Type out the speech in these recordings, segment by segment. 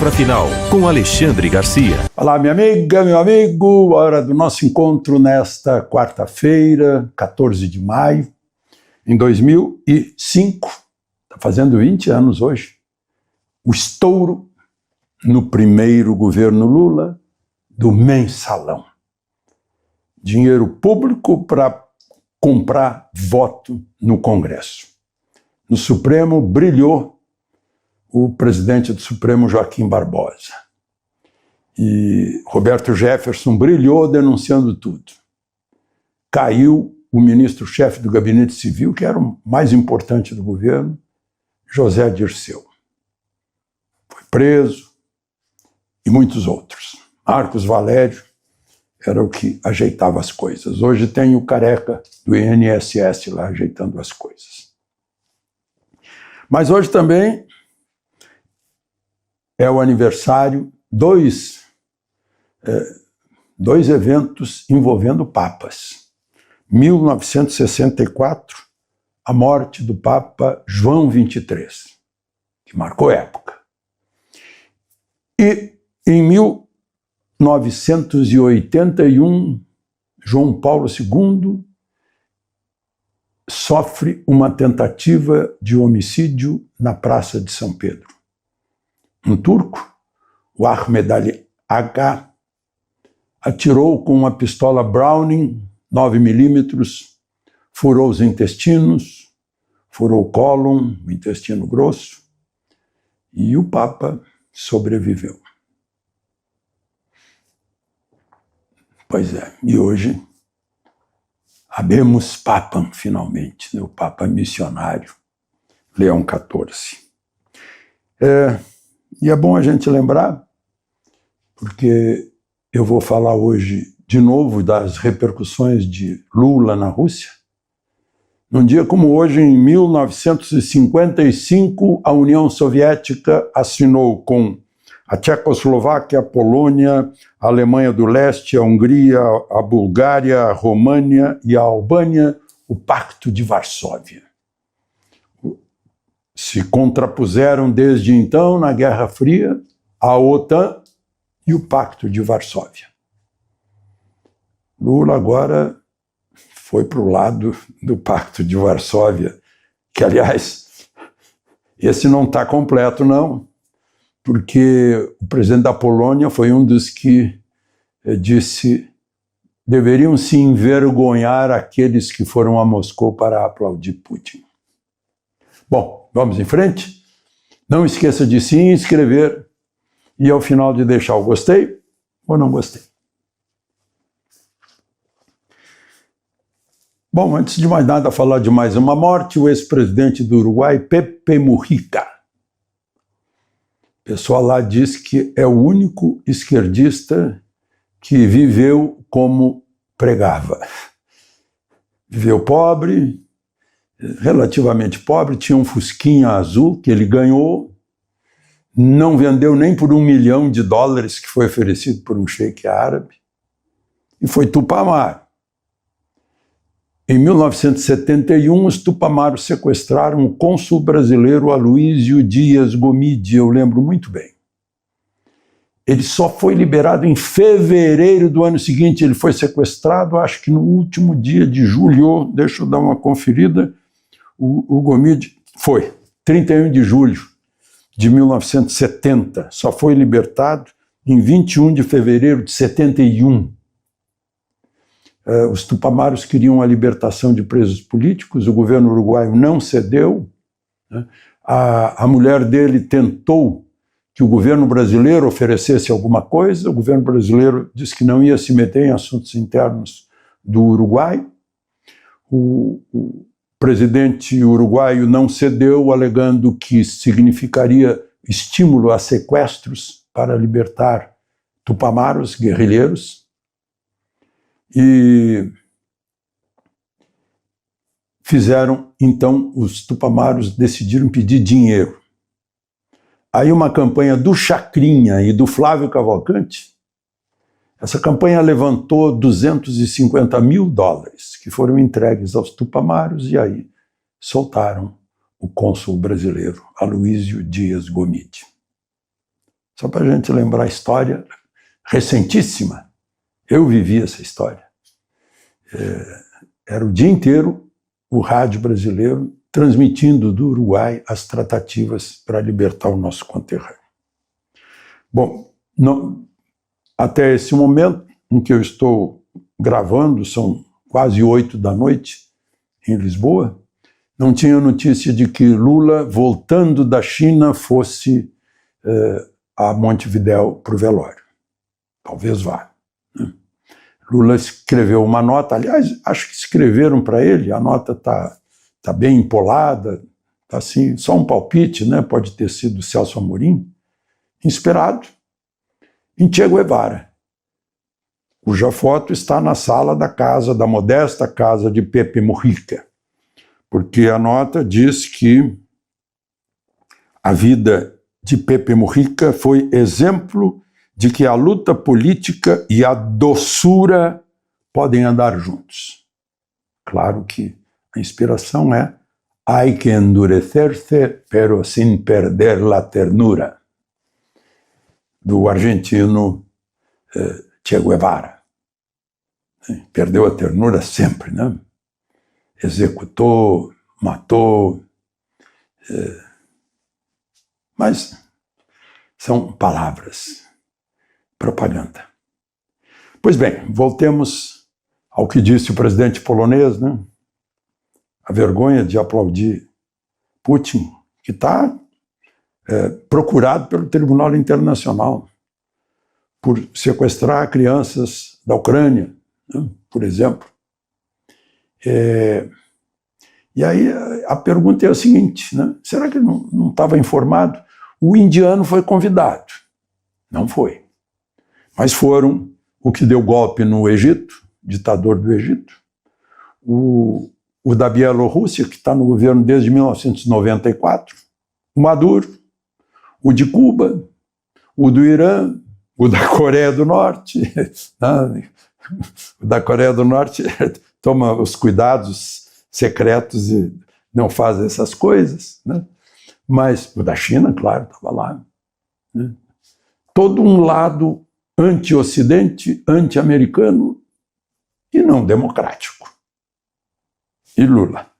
Palavra Final, com Alexandre Garcia. Olá, minha amiga, meu amigo, hora do nosso encontro nesta quarta-feira, 14 de maio, em 2005, está fazendo 20 anos hoje, o estouro no primeiro governo Lula do mensalão. Dinheiro público para comprar voto no Congresso. No Supremo brilhou o presidente do Supremo, Joaquim Barbosa. E Roberto Jefferson brilhou denunciando tudo. Caiu o ministro-chefe do Gabinete Civil, que era o mais importante do governo, José Dirceu. Foi preso, e muitos outros. Marcos Valério era o que ajeitava as coisas. Hoje tem o careca do INSS lá ajeitando as coisas. Mas hoje também é o aniversário, dois eventos envolvendo papas. 1964, a morte do Papa João XXIII, que marcou época. E em 1981, João Paulo II sofre uma tentativa de homicídio na Praça de São Pedro. Um turco, o Ahmed Ali Agha, atirou com uma pistola Browning 9mm, furou os intestinos, furou o cólon, o intestino grosso, e o Papa sobreviveu. Pois é, e hoje habemos Papam, finalmente, né? O Papa missionário, Leão XIV. E é bom a gente lembrar, porque eu vou falar hoje de novo das repercussões de Lula na Rússia. Num dia como hoje, em 1955, a União Soviética assinou com a Tchecoslováquia, a Polônia, a Alemanha do Leste, a Hungria, a Bulgária, a România e a Albânia, o Pacto de Varsóvia. Se contrapuseram desde então, na Guerra Fria, a OTAN e o Pacto de Varsóvia. Lula agora foi para o lado do Pacto de Varsóvia, que, aliás, esse não está completo, não, porque o presidente da Polônia foi um dos que disse: deveriam se envergonhar aqueles que foram a Moscou para aplaudir Putin. Bom, vamos em frente? Não esqueça de se inscrever e, ao final, de deixar o gostei ou não gostei. Bom, antes de mais nada, falar de mais uma morte, o ex-presidente do Uruguai, Pepe Mujica. O pessoal lá diz que é o único esquerdista que viveu como pregava. Viveu pobre, relativamente pobre, tinha um Fusquinha azul que ele ganhou, não vendeu nem por $1 milhão que foi oferecido por um sheik árabe, e foi Tupamaro. Em 1971, os Tupamaros sequestraram o cônsul brasileiro Aloísio Dias Gomide, eu lembro muito bem. Ele só foi liberado em fevereiro do ano seguinte, ele foi sequestrado, acho que no último dia de julho, deixa eu dar uma conferida, o Gomide foi, 31 de julho de 1970, só foi libertado em 21 de fevereiro de 71. Os Tupamaros queriam a libertação de presos políticos, o governo uruguaio não cedeu, né? A mulher dele tentou que o governo brasileiro oferecesse alguma coisa, o governo brasileiro disse que não ia se meter em assuntos internos do Uruguai, o presidente uruguaio não cedeu, alegando que significaria estímulo a sequestros para libertar Tupamaros, guerrilheiros, e fizeram, então, os Tupamaros decidiram pedir dinheiro. Aí uma campanha do Chacrinha e do Flávio Cavalcante, essa campanha levantou $250 mil, que foram entregues aos Tupamaros, e aí soltaram o cônsul brasileiro, Aloísio Dias Gomide. só para a gente lembrar a história recentíssima. Eu vivi essa história. Era o dia inteiro o rádio brasileiro transmitindo do Uruguai as tratativas para libertar o nosso conterrâneo. Bom, até esse momento em que eu estou gravando, são quase 8 da noite, em Lisboa, não tinha notícia de que Lula, voltando da China, fosse a Montevidéu para o velório. Talvez vá. Né? Lula escreveu uma nota, aliás, acho que escreveram para ele, a nota está bem empolada, está assim, só um palpite, né? Pode ter sido Celso Amorim, inspirado em Che Guevara, cuja foto está na sala da modesta casa de Pepe Mujica, porque a nota diz que a vida de Pepe Mujica foi exemplo de que a luta política e a doçura podem andar juntos. Claro que a inspiração é hay que endurecerse, pero sin perder la ternura, do argentino Che Guevara. Perdeu a ternura sempre, né? Executou, matou, mas são palavras, propaganda. Pois bem, voltemos ao que disse o presidente polonês, né? A vergonha de aplaudir Putin, que está procurado pelo Tribunal Internacional por sequestrar crianças da Ucrânia, né? Por exemplo. E aí a pergunta é a seguinte, né? Será que ele não estava informado? O indiano foi convidado. Não foi. Mas foram o que deu golpe no Egito, ditador do Egito, o da Bielorrússia, que está no governo desde 1994, o Maduro, o de Cuba, o do Irã, o da Coreia do Norte. O da Coreia do Norte toma os cuidados secretos e não faz essas coisas, né? Mas o da China, claro, estava lá. Né? Todo um lado anti-ocidente, anti-americano e não democrático. E Lula,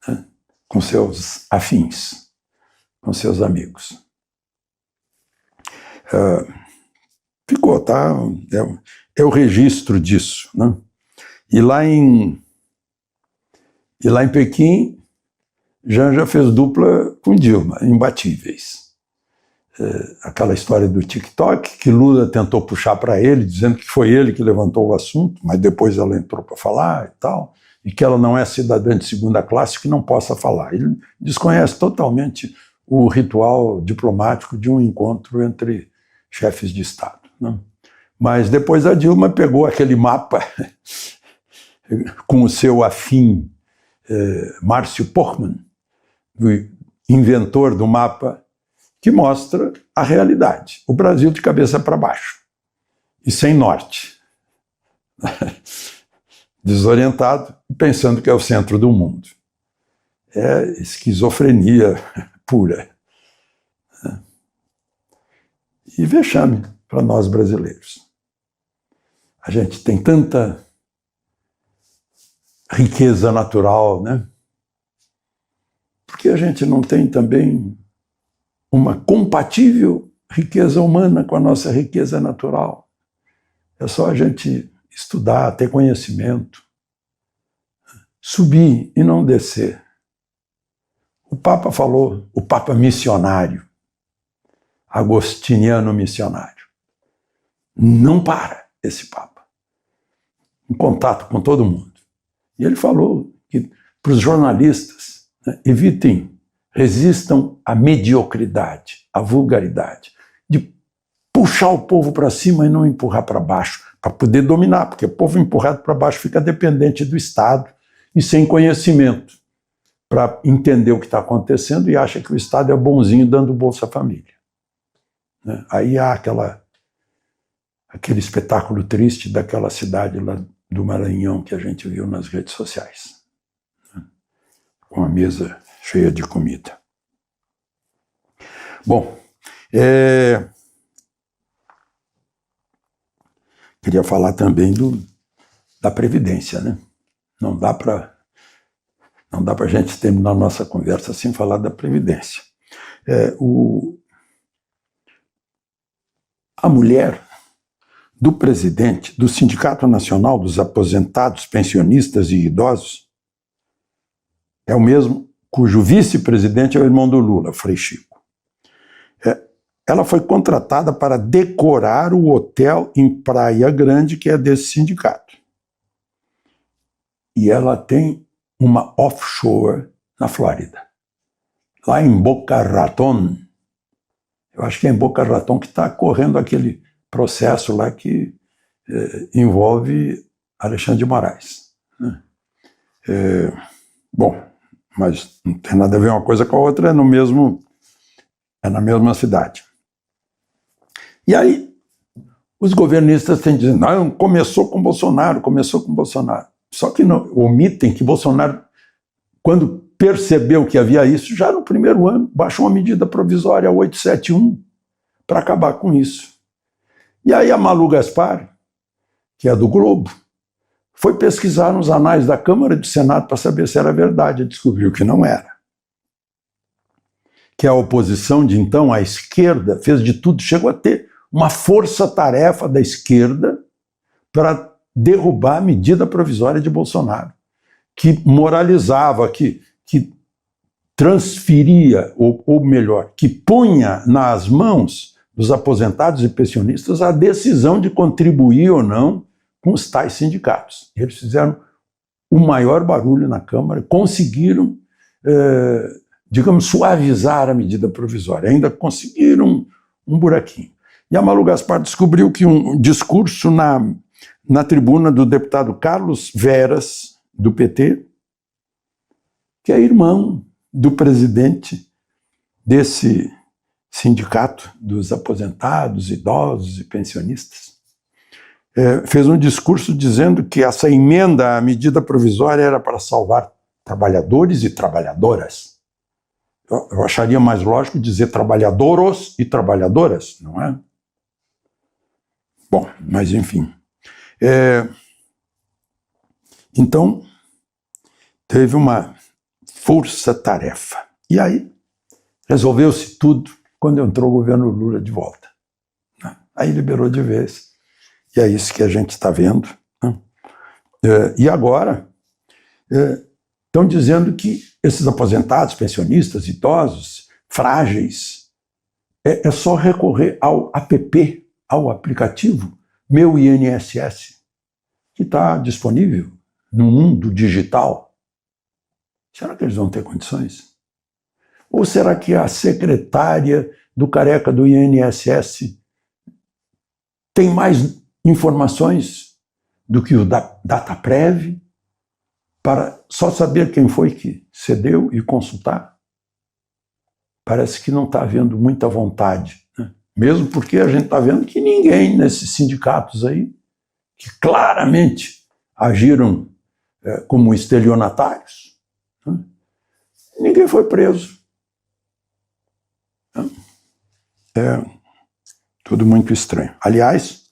né? Com seus afins, com seus amigos. Ficou, tá? É o registro disso, né? E lá em Pequim, Janja fez dupla com Dilma, imbatíveis. Aquela história do TikTok, que Lula tentou puxar para ele, dizendo que foi ele que levantou o assunto, mas depois ela entrou para falar e tal, e que ela não é cidadã de segunda classe, que não possa falar. Ele desconhece totalmente o ritual diplomático de um encontro entre chefes de Estado, né? Mas depois a Dilma pegou aquele mapa com o seu afim Márcio Portman, o inventor do mapa, que mostra a realidade. O Brasil de cabeça para baixo e sem norte. Desorientado, pensando que é o centro do mundo. É esquizofrenia pura. E vexame para nós brasileiros. A gente tem tanta riqueza natural, né? Porque a gente não tem também uma compatível riqueza humana com a nossa riqueza natural. É só a gente estudar, ter conhecimento, subir e não descer. O Papa falou, o Papa missionário, agostiniano missionário. Não para esse Papa. Em contato com todo mundo. E ele falou que para os jornalistas, né, evitem, resistam à mediocridade, à vulgaridade, de puxar o povo para cima e não empurrar para baixo, para poder dominar, porque o povo empurrado para baixo fica dependente do Estado e sem conhecimento para entender o que está acontecendo e acha que o Estado é bonzinho dando Bolsa Família. Né? Aí há aquele espetáculo triste daquela cidade lá do Maranhão que a gente viu nas redes sociais, né? Com a mesa cheia de comida. Bom, Queria falar também da Previdência, né? Não dá para a gente terminar a nossa conversa sem falar da Previdência. A mulher do presidente do Sindicato Nacional dos Aposentados, Pensionistas e Idosos é o mesmo cujo vice-presidente é o irmão do Lula, Frei Chico. Ela foi contratada para decorar o hotel em Praia Grande, que é desse sindicato. E ela tem uma offshore na Flórida, lá em Boca Raton. Eu acho que é em Boca Raton que está correndo aquele processo lá que envolve Alexandre de Moraes. Né? Bom, mas não tem nada a ver uma coisa com a outra, é na mesma cidade. E aí, os governistas têm dizendo, não, começou com Bolsonaro. Só que não, omitem que Bolsonaro, quando percebeu que havia isso, já no primeiro ano, baixou uma medida provisória 871 para acabar com isso. E aí a Malu Gaspar, que é do Globo, foi pesquisar nos anais da Câmara e do Senado para saber se era verdade, e descobriu que não era. Que a oposição de então, a esquerda, fez de tudo, chegou a ter uma força-tarefa da esquerda para derrubar a medida provisória de Bolsonaro, que moralizava, que transferia, ou melhor, que punha nas mãos dos aposentados e pensionistas a decisão de contribuir ou não com os tais sindicatos. Eles fizeram o maior barulho na Câmara, conseguiram, digamos, suavizar a medida provisória, ainda conseguiram um buraquinho. E a Malu Gaspar descobriu que um discurso na tribuna do deputado Carlos Veras, do PT, que é irmão do presidente desse sindicato dos aposentados, idosos e pensionistas, fez um discurso dizendo que essa emenda à medida provisória era para salvar trabalhadores e trabalhadoras. Eu acharia mais lógico dizer trabalhadoros e trabalhadoras, não é? Bom, mas enfim. Então, teve uma força-tarefa. E aí, resolveu-se tudo quando entrou o governo Lula de volta. Aí liberou de vez. E é isso que a gente está vendo. E agora, estão dizendo que esses aposentados, pensionistas, idosos, frágeis, é só recorrer ao app, ao aplicativo Meu INSS, que está disponível no mundo digital. Será que eles vão ter condições? Ou será que a secretária do careca do INSS tem mais informações do que o Dataprev para só saber quem foi que cedeu e consultar? Parece que não está havendo muita vontade, né? Mesmo porque a gente está vendo que ninguém nesses sindicatos aí, que claramente agiram como estelionatários, né? Ninguém foi preso. É tudo muito estranho. Aliás,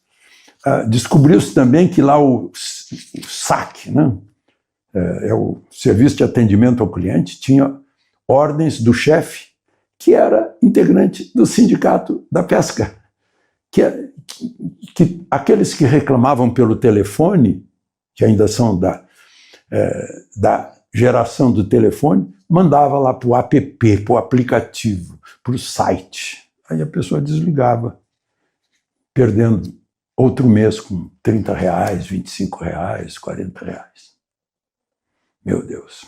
descobriu-se também que lá o SAC, né, o Serviço de Atendimento ao Cliente, tinha ordens do chefe, que era integrante do Sindicato da Pesca, que aqueles que reclamavam pelo telefone, que ainda são da geração do telefone, mandava lá para o app, para o aplicativo, para o site. Aí a pessoa desligava, perdendo outro mês com R$30, R$25, R$40. Meu Deus.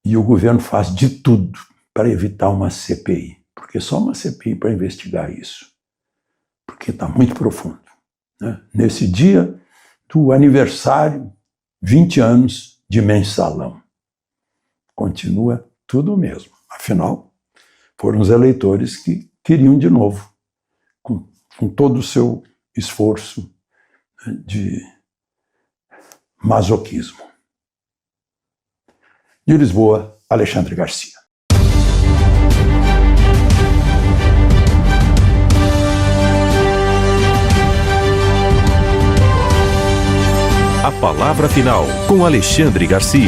E o governo faz de tudo para evitar uma CPI, porque só uma CPI para investigar isso, porque está muito profundo, né? Nesse dia do aniversário, 20 anos de mensalão. Continua tudo o mesmo. Afinal, foram os eleitores que queriam de novo, com todo o seu esforço de masoquismo. De Lisboa, Alexandre Garcia. Palavra final com Alexandre Garcia.